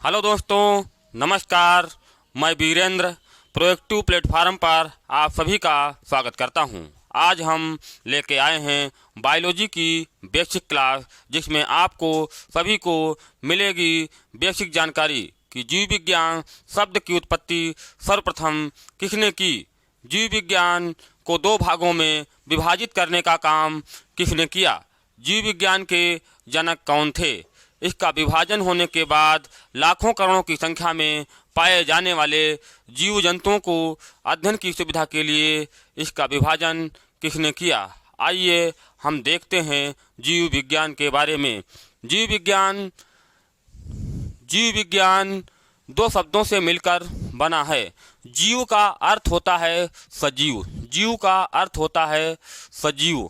Hello दोस्तों, नमस्कार। मैं वीरेंद्र प्रोएक्टिव प्लेटफार्म पर आप सभी का स्वागत करता हूं। आज हम लेके आए हैं बायोलॉजी की बेसिक क्लास, जिसमें आपको सभी को मिलेगी बेसिक जानकारी कि जीव विज्ञान शब्द की उत्पत्ति सर्वप्रथम किसने की, जीव विज्ञान को दो भागों में विभाजित करने का काम किसने किया, जीव विज्ञान के जनक कौन थे, इसका विभाजन होने के बाद लाखों करोड़ों की संख्या में पाए जाने वाले जीव जंतुओं को अध्ययन की सुविधा के लिए इसका विभाजन किसने किया। आइए हम देखते हैं जीव विज्ञान के बारे में। जीव विज्ञान दो शब्दों से मिलकर बना है। जीव का अर्थ होता है सजीव, जीव का अर्थ होता है सजीव।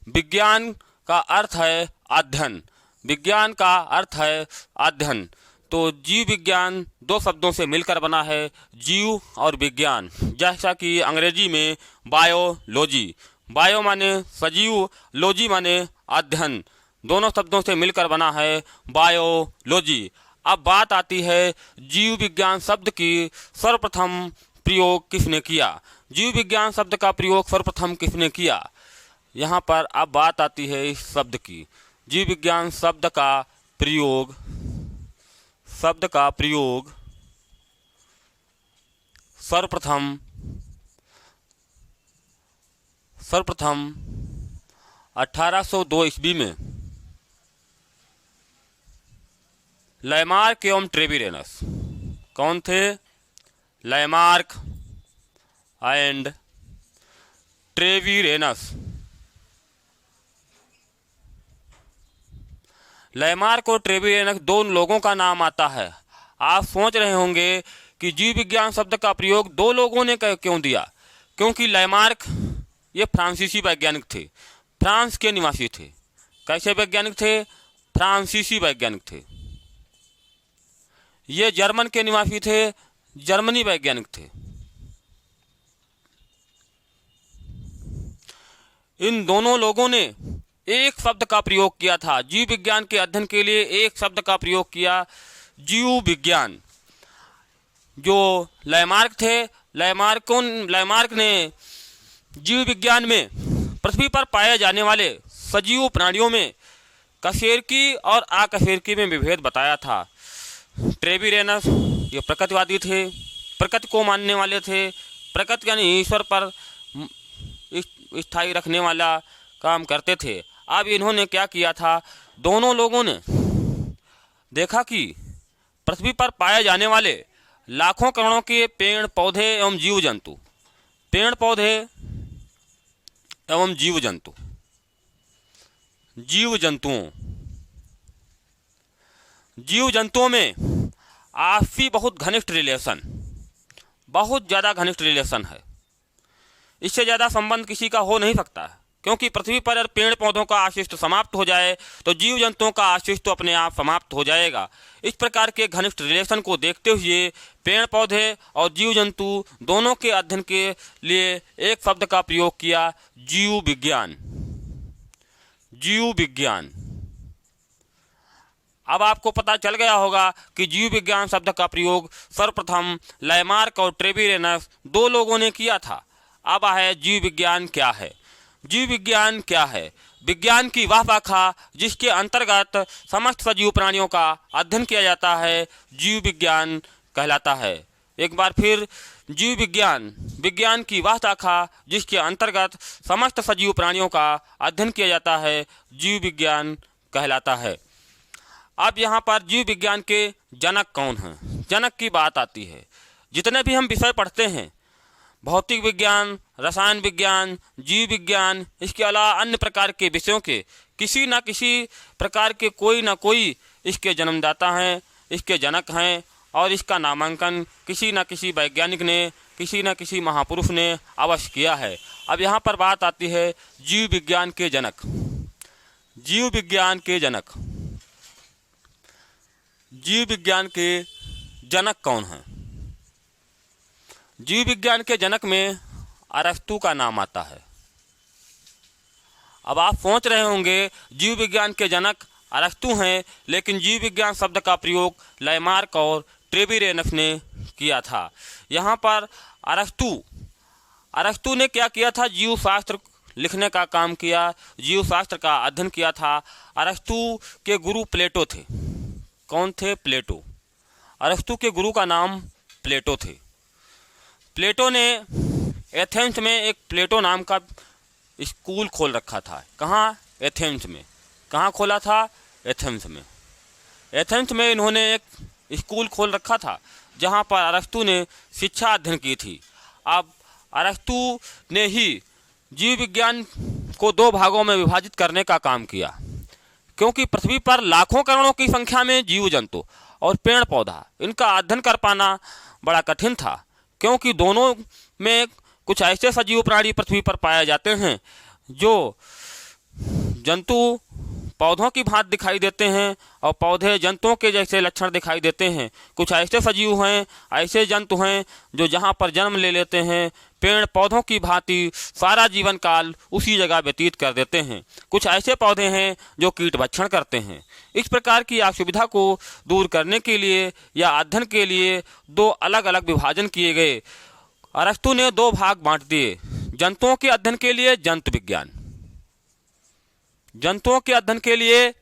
विज्ञान का अर्थ है अध्ययन, विज्ञान का अर्थ है अध्ययन। तो जीव विज्ञान दो शब्दों से मिलकर बना है, जीव और विज्ञान। जैसा कि अंग्रेजी में बायोलॉजी, बायो माने सजीव, लॉजी माने अध्ययन, दोनों शब्दों से मिलकर बना है बायोलॉजी। अब बात आती है जीव विज्ञान शब्द की सर्वप्रथम प्रयोग किसने किया। जीव विज्ञान शब्द का प्रयोग सर्वप्रथम किसने किया, यहाँ पर अब बात आती है इस शब्द की। जीव विज्ञान शब्द का प्रयोग सर्वप्रथम 1802 ईस्वी में लैमार्क एवं ट्रेविरेनस, कौन थे? Lamarck and Treviranus. लैमार्क और ट्रेविरेनस दोनों लोगों का नाम आता है। आप सोच रहे होंगे कि जीव विज्ञान शब्द का प्रयोग दो लोगों ने क्यों दिया, क्योंकि लैमार्क ये फ्रांसीसी वैज्ञानिक थे, फ्रांस के निवासी थे। कैसे वैज्ञानिक थे? फ्रांसीसी वैज्ञानिक थे। ये जर्मन के निवासी थे, जर्मनी वैज्ञानिक थे। इन दोनों लोगों ने एक शब्द का प्रयोग किया था जीव विज्ञान के अध्ययन के लिए, एक शब्द का प्रयोग किया, जीव विज्ञान। जो लैमार्क थे, लैमार्क ने जीव विज्ञान में पृथ्वी पर पाए जाने वाले सजीव प्राणियों में कशेरुकी और अकशेरुकी में विभेद बताया था। ट्रेविरेनस ये प्रकृतिवादी थे, प्रकृति को मानने वाले थे, प्रकृति यानी ईश्वर पर स्थायी रखने वाला काम करते थे। अब इन्होंने क्या किया था, दोनों लोगों ने देखा कि पृथ्वी पर पाए जाने वाले लाखों करोड़ों के पेड़ पौधे एवं जीव जंतु, पेड़ पौधे एवं जीव जंतुओं में आपसी बहुत ज़्यादा घनिष्ठ रिलेशन है। इससे ज़्यादा संबंध किसी का हो नहीं सकता है, क्योंकि पृथ्वी पर पेड़ पौधों का अस्तित्व समाप्त हो जाए तो जीव जंतुओं का अस्तित्व अपने आप समाप्त हो जाएगा। इस प्रकार के घनिष्ठ रिलेशन को देखते हुए पेड़ पौधे और जीव जंतु दोनों के अध्ययन के लिए एक शब्द का प्रयोग किया, जीव विज्ञान। अब आपको पता चल गया होगा कि जीव विज्ञान शब्द का प्रयोग सर्वप्रथम लैमार्क और ट्रेविरेनस दो लोगों ने किया था। अब है जीव विज्ञान क्या है। जीव विज्ञान क्या है? विज्ञान की वह शाखा जिसके अंतर्गत समस्त सजीव प्राणियों का अध्ययन किया जाता है, जीव विज्ञान कहलाता है। एक बार फिर, जीव विज्ञान की वह शाखा जिसके अंतर्गत समस्त सजीव प्राणियों का अध्ययन किया जाता है, जीव विज्ञान कहलाता है। अब यहाँ पर जीव विज्ञान के जनक कौन हैं, जनक की बात आती है। जितने भी हम विषय पढ़ते हैं, भौतिक विज्ञान, रसायन विज्ञान, जीव विज्ञान, इसके अलावा अन्य प्रकार के विषयों के किसी न किसी प्रकार के कोई न कोई इसके जन्मदाता हैं, इसके जनक हैं, और इसका नामांकन किसी न किसी वैज्ञानिक ने, किसी न किसी महापुरुष ने अवश्य किया है। अब यहाँ पर बात आती है जीव विज्ञान के जनक। जीव विज्ञान के जनक कौन हैं? जीव विज्ञान के जनक में अरस्तु का नाम आता है। अब आप सोच रहे होंगे जीव विज्ञान के जनक अरस्तु हैं, लेकिन जीव विज्ञान शब्द का प्रयोग लैमार्क और ट्रेविरेनस ने किया था। यहाँ पर अरस्तु ने क्या किया था? जीव शास्त्र लिखने का काम किया, जीव शास्त्र का अध्ययन किया था। अरस्तु के गुरु प्लेटो थे। कौन थे? प्लेटो। अरस्तु के गुरु का नाम प्लेटो थे। प्लेटो ने एथेंस में एक प्लेटो नाम का स्कूल खोल रखा था। कहाँ? एथेंस में। कहाँ खोला था? एथेंस में। एथेंस में इन्होंने एक स्कूल खोल रखा था जहाँ पर अरस्तु ने शिक्षा अध्ययन की थी। अब अरस्तु ने ही जीव विज्ञान को दो भागों में विभाजित करने का काम किया, क्योंकि पृथ्वी पर लाखों करोड़ों की संख्या में जीव जंतु और पेड़ पौधा, इनका अध्ययन कर पाना बड़ा कठिन था, क्योंकि दोनों में कुछ ऐसे सजीव प्राणी पृथ्वी पर पाए जाते हैं जो जंतु पौधों की भांति दिखाई देते हैं और पौधे जंतुओं के जैसे लक्षण दिखाई देते हैं। कुछ ऐसे सजीव हैं, ऐसे जंतु हैं जो जहाँ पर जन्म ले लेते हैं पेड़ पौधों की भांति सारा जीवन काल उसी जगह व्यतीत कर देते हैं। कुछ ऐसे पौधे हैं जो कीट भक्षण करते हैं। इस प्रकार की असुविधा को दूर करने के लिए या अध्ययन के लिए दो अलग अलग विभाजन किए गए। अरस्तु ने दो भाग बांट दिए। जंतुओं के अध्ययन के लिए जंतु विज्ञान, जंतुओं के अध्ययन के लिए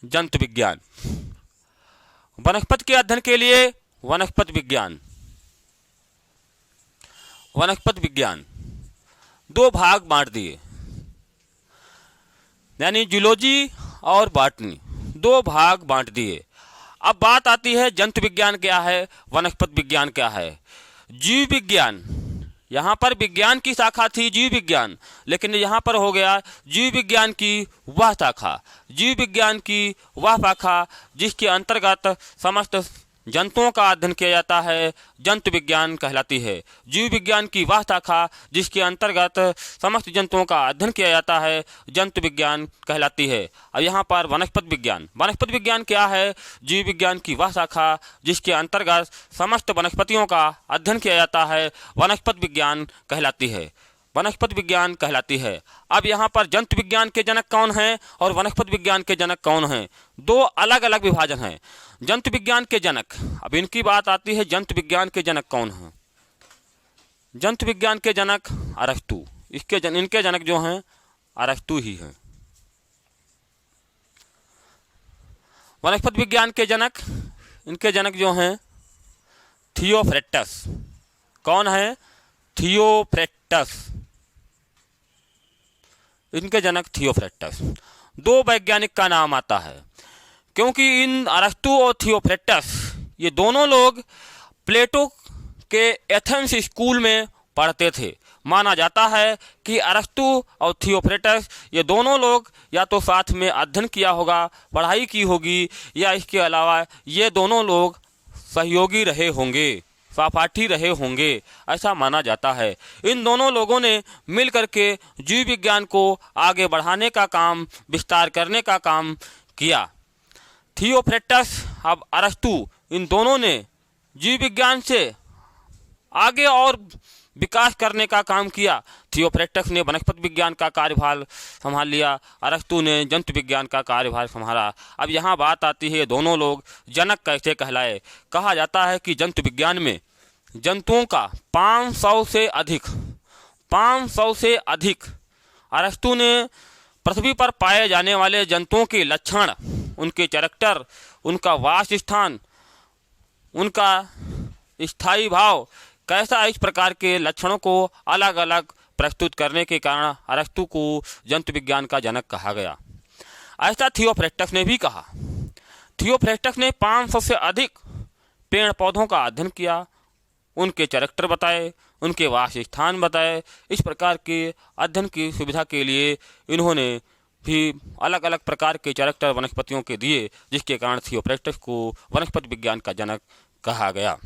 जंतु विज्ञान, वनस्पति के अध्ययन के लिए वनस्पति विज्ञान। वनस्पति विज्ञान दो भाग बांट दिए, यानी जूलॉजी और बॉटनी, दो भाग बांट दिए। अब बात आती है जंतु विज्ञान क्या है, वनस्पति विज्ञान क्या है। जीव विज्ञान, यहाँ पर विज्ञान की शाखा थी जीव विज्ञान, लेकिन यहाँ पर हो गया जीव विज्ञान की वह शाखा, जीव विज्ञान की वह शाखा जिसके अंतर्गत समस्त जंतुओं का अध्ययन किया जाता है, जंतु विज्ञान कहलाती है। जीव विज्ञान की वह शाखा जिसके अंतर्गत समस्त जंतुओं का अध्ययन किया जाता है, जंतु विज्ञान कहलाती है। अब यहाँ पर वनस्पति विज्ञान, वनस्पति विज्ञान क्या है? जीव विज्ञान की वह शाखा जिसके अंतर्गत समस्त वनस्पतियों का अध्ययन किया जाता है, वनस्पति विज्ञान कहलाती है, वनस्पति विज्ञान कहलाती है। अब यहाँ पर जंतु विज्ञान के जनक कौन हैं और वनस्पति विज्ञान के जनक कौन हैं? दो अलग अलग विभाजन हैं। जंतु विज्ञान के जनक, अब इनकी बात आती है, जंतु विज्ञान के जनक कौन हैं? जंतु विज्ञान के जनक अरस्तु, इनके जनक जो हैं अरस्तु ही हैं। वनस्पति विज्ञान के जनक, इनके जनक जो हैं थियोफ्रेक्टस। कौन है? थियोफ्रेक्टस, इनके जनक थियोफ्रेक्टस। दो वैज्ञानिक का नाम आता है, क्योंकि इन अरस्तु और थियोफ्रेक्टस ये दोनों लोग प्लेटो के एथेंस स्कूल में पढ़ते थे। माना जाता है कि अरस्तु और थियोफ्रेक्टस ये दोनों लोग या तो साथ में अध्ययन किया होगा, पढ़ाई की होगी, या इसके अलावा ये दोनों लोग सहयोगी रहे होंगे, सहपाठी रहे होंगे, ऐसा माना जाता है। इन दोनों लोगों ने मिल करके जीव विज्ञान को आगे बढ़ाने का काम, विस्तार करने का काम किया। थियोफ्रेक्टस अब अरस्तु, इन दोनों ने जीव विज्ञान से आगे और विकास करने का काम किया। थियोफ्रेक्टस ने वनस्पति विज्ञान का कार्यभार संभाल लिया, अरस्तु ने जंतु विज्ञान का कार्यभार संभाला। अब यहाँ बात आती है दोनों लोग जनक कैसे कहलाए। कहा जाता है कि जंतु विज्ञान में जंतुओं का 500 से अधिक अरस्तु ने पृथ्वी पर पाए जाने वाले जंतुओं के लक्षण, उनके कैरेक्टर, उनका वास स्थान, उनका स्थायी भाव कैसा, इस प्रकार के लक्षणों को अलग अलग प्रस्तुत करने के कारण अरस्तु को जंतु विज्ञान का जनक कहा गया। ऐसा थियोफ्रेक्टस ने भी कहा। थियोफ्रेक्टस ने 500 से अधिक पेड़ पौधों का अध्ययन किया, उनके कैरेक्टर बताए, उनके वास स्थान बताए। इस प्रकार के अध्ययन की सुविधा के लिए इन्होंने भी अलग अलग प्रकार के कैरेक्टर वनस्पतियों के दिए, जिसके कारण थियोफ्रेक्टस को वनस्पति विज्ञान का जनक कहा गया।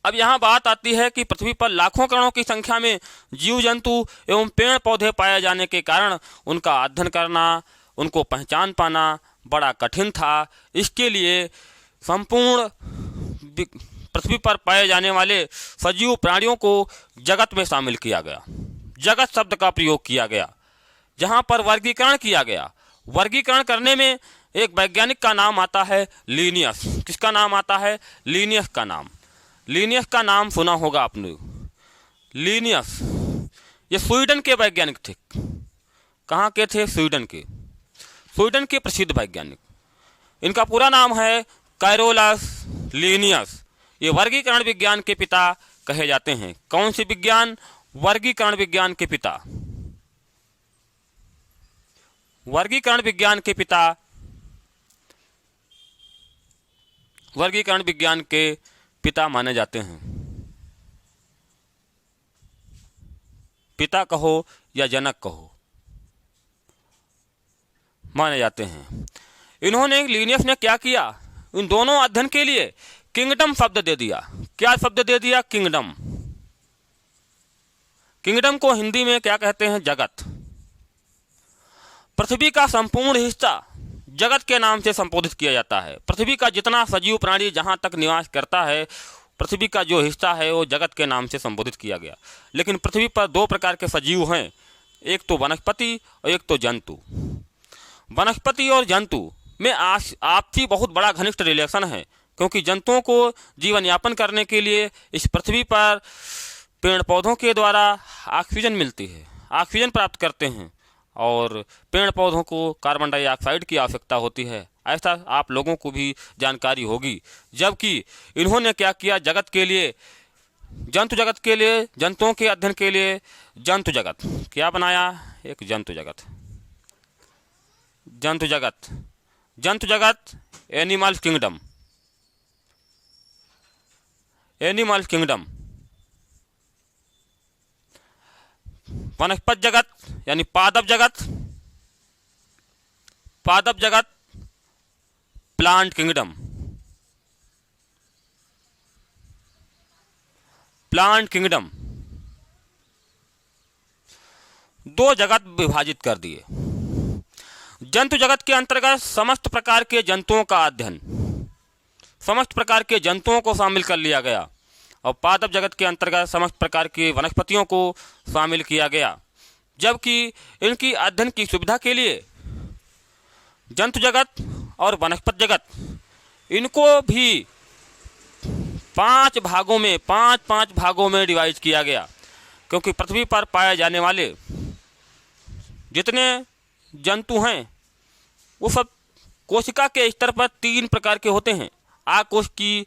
अब यहाँ बात आती है कि पृथ्वी पर लाखों करोड़ों की संख्या में जीव जंतु एवं पेड़ पौधे पाए जाने के कारण उनका अध्ययन करना, उनको पहचान पाना बड़ा कठिन था। इसके लिए संपूर्ण पृथ्वी पर पाए जाने वाले सजीव प्राणियों को जगत में शामिल किया गया। जगत शब्द का प्रयोग किया गया, जहाँ पर वर्गीकरण किया गया। वर्गीकरण करने में एक वैज्ञानिक का नाम आता है लीनियस। किसका नाम आता है? लीनियस का नाम। लीनियस का नाम सुना होगा आपने। लीनियस ये स्वीडन के वैज्ञानिक थे। कहाँ के थे? स्वीडन के। स्वीडन के प्रसिद्ध वैज्ञानिक। इनका पूरा नाम है कैरोलस लीनियस। ये वर्गीकरण विज्ञान के पिता कहे जाते हैं। कौन से विज्ञान? वर्गीकरण विज्ञान के पिता। वर्गीकरण विज्ञान के पिता, वर्गीकरण विज्ञान के पिता माने जाते हैं। पिता कहो या जनक कहो, माने जाते हैं। इन्होंने, लीनियस ने क्या किया? इन दोनों अध्ययन के लिए किंगडम शब्द दे दिया। क्या शब्द दे दिया? किंगडम। किंगडम को हिंदी में क्या कहते हैं? जगत। पृथ्वी का संपूर्ण हिस्सा जगत के नाम से संबोधित किया जाता है। पृथ्वी का जितना सजीव प्राणी जहां तक निवास करता है, पृथ्वी का जो हिस्सा है वो जगत के नाम से संबोधित किया गया। लेकिन पृथ्वी पर दो प्रकार के सजीव हैं, एक तो वनस्पति और एक तो जंतु। वनस्पति और जंतु में आपसी बहुत बड़ा घनिष्ठ रिलेशन है, क्योंकि जंतुओं को जीवन यापन करने के लिए इस पृथ्वी पर पेड़ पौधों के द्वारा ऑक्सीजन मिलती है, ऑक्सीजन प्राप्त करते हैं, और पेड़ पौधों को कार्बन डाइऑक्साइड की आवश्यकता होती है। ऐसा आप लोगों को भी जानकारी होगी। जबकि इन्होंने क्या किया? जगत के लिए, जंतु जगत के लिए, जंतुओं के अध्ययन के लिए जंतु जगत क्या बनाया? एक जंतु जगत। जंतु जगत, जंतु जगत, एनिमल किंगडम। Animal kingdom. वनस्पति जगत यानी पादप जगत। पादप जगत, प्लांट किंगडम। Plant kingdom. दो जगत विभाजित कर दिए। जंतु जगत के अंतर्गत समस्त प्रकार के जंतुओं का अध्ययन, समस्त प्रकार के जंतुओं को शामिल कर लिया गया, और पादप जगत के अंतर्गत समस्त प्रकार की वनस्पतियों को शामिल किया गया। जबकि इनकी अध्ययन की सुविधा के लिए जंतु जगत और वनस्पति जगत, इनको भी पांच भागों में डिवाइड किया गया, क्योंकि पृथ्वी पर पाए जाने वाले जितने जंतु हैं वो सब कोशिका के स्तर पर तीन प्रकार के होते हैं। आकोशिकी,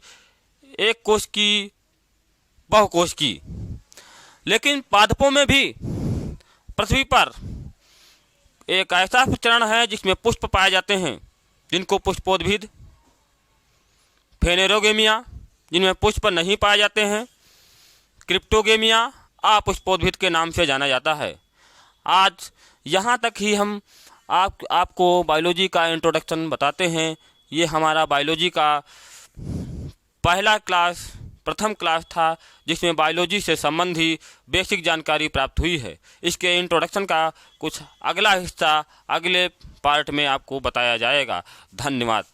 एक कोशिकी, बहुकोशिकी। लेकिन पादपों में भी पृथ्वी पर एक ऐसा चरण है जिसमें पुष्प पाए जाते हैं, जिनको पुष्पोद्भिद, फेनेरोगेमिया जिनमें पुष्प नहीं पाए जाते हैं, क्रिप्टोगेमिया अपुष्पोद्भिद के नाम से जाना जाता है। आज यहाँ तक ही हम आपको बायोलॉजी का इंट्रोडक्शन बताते हैं। ये हमारा बायोलॉजी का प्रथम क्लास था, जिसमें बायोलॉजी से संबंधी बेसिक जानकारी प्राप्त हुई है। इसके इंट्रोडक्शन का कुछ अगला हिस्सा अगले पार्ट में आपको बताया जाएगा। धन्यवाद।